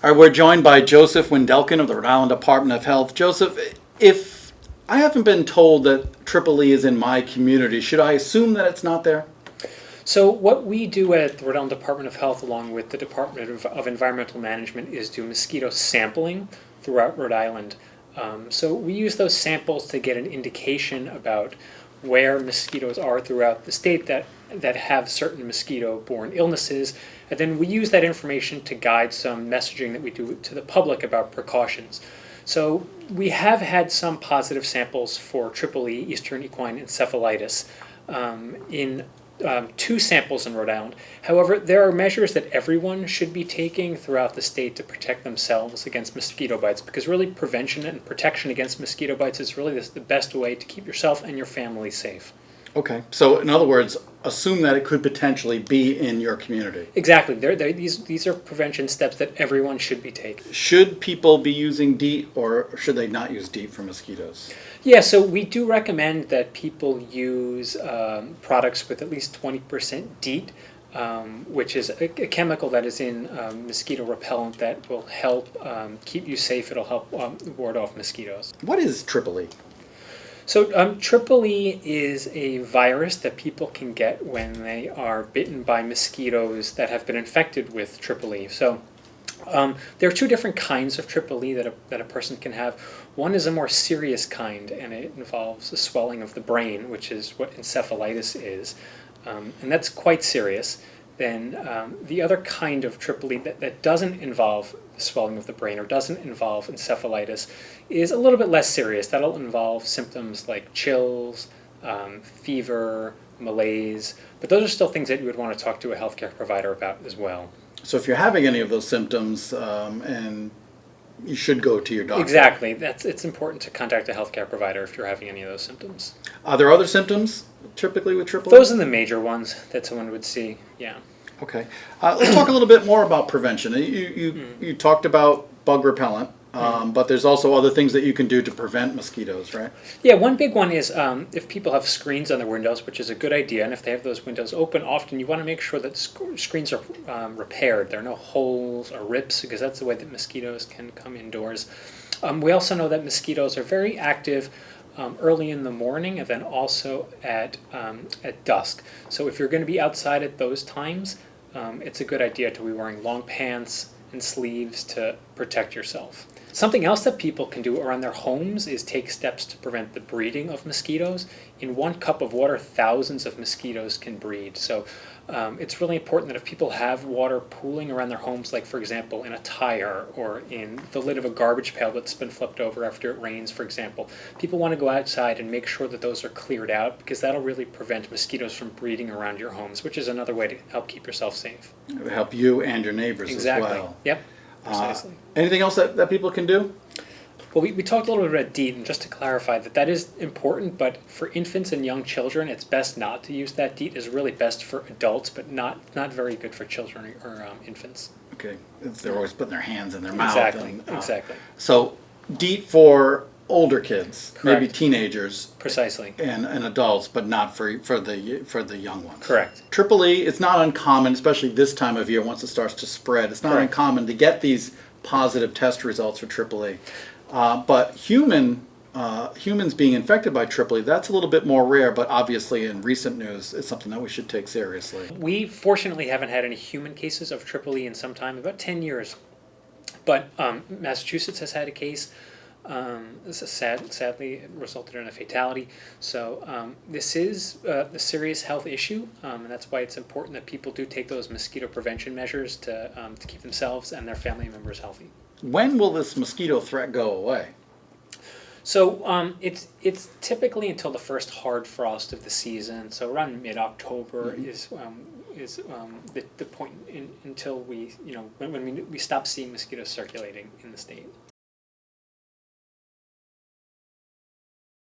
All right, we're joined by Joseph Wendelkin of the Rhode Island Department of Health. Joseph, if I haven't been told that Triple E is in my community, should I assume that it's not there? So what we do at the Rhode Island Department of Health, along with the Department of Environmental Management, is do mosquito sampling throughout Rhode Island. So we use those samples to get an indication about where mosquitoes are throughout the state that have certain mosquito-borne illnesses, and then we use that information to guide some messaging that we do to the public about precautions. So we have had some positive samples for EEE, Eastern Equine Encephalitis, in 2 samples in Rhode Island. However, there are measures that everyone should be taking throughout the state to protect themselves against mosquito bites, because really prevention and protection against mosquito bites is really the best way to keep yourself and your family safe. Okay, so in other words, assume that it could potentially be in your community. Exactly. These are prevention steps that everyone should be taking. Should people be using DEET or should they not use DEET for mosquitoes? Yeah, so we do recommend that people use products with at least 20% DEET, which is a chemical that is in mosquito repellent that will help keep you safe. It'll help ward off mosquitoes. What is Triple E? So EEE is a virus that people can get when they are bitten by mosquitoes that have been infected with EEE. So there are 2 different kinds of EEE that a person can have. One is a more serious kind, and it involves the swelling of the brain, which is what encephalitis is, and that's quite serious. Then the other kind of EEE that doesn't involve the swelling of the brain or doesn't involve encephalitis is a little bit less serious. That'll involve symptoms like chills, fever, malaise, but those are still things that you would want to talk to a healthcare provider about as well. So if you're having any of those symptoms, and you should go to your doctor. Exactly. It's important to contact a healthcare provider if you're having any of those symptoms. Are there other symptoms typically with Triple E? Those are the major ones that someone would see, yeah. Okay. Let's talk a little bit more about prevention. You talked about bug repellent, but there's also other things that you can do to prevent mosquitoes, right? Yeah, one big one is if people have screens on their windows, which is a good idea, and if they have those windows open often, you want to make sure that screens are repaired. There are no holes or rips, because that's the way that mosquitoes can come indoors. We also know that mosquitoes are very active early in the morning and then also at dusk. So if you're going to be outside at those times, it's a good idea to be wearing long pants and sleeves to protect yourself. Something else that people can do around their homes is take steps to prevent the breeding of mosquitoes. In 1 cup of water, thousands of mosquitoes can breed. So it's really important that if people have water pooling around their homes, like for example in a tire or in the lid of a garbage pail that's been flipped over after it rains, for example, people want to go outside and make sure that those are cleared out, because that'll really prevent mosquitoes from breeding around your homes, which is another way to help keep yourself safe. It would help you and your neighbors Exactly. as well. Yep. Precisely. Anything else that people can do? Well, we talked a little bit about DEET, and just to clarify that is important, but for infants and young children, it's best not to use that. DEET is really best for adults, but not very good for children or infants. Okay, they're always putting their hands in their mouth. Exactly, exactly. So DEET for older kids, Correct. maybe teenagers. Precisely. And adults, but not for the young ones. Correct. Triple E, it's not uncommon, especially this time of year once it starts to spread. It's not Correct. uncommon to get these positive test results for Triple E. But humans being infected by Triple E, that's a little bit more rare, but obviously in recent news, it's something that we should take seriously. We fortunately haven't had any human cases of Triple E in some time, about 10 years. But Massachusetts has had a case. Sadly, it resulted in a fatality. So this is a serious health issue, and that's why it's important that people do take those mosquito prevention measures to keep themselves and their family members healthy. When will this mosquito threat go away? So it's typically until the first hard frost of the season. So around mid-October is the point until we when we stop seeing mosquitoes circulating in the state.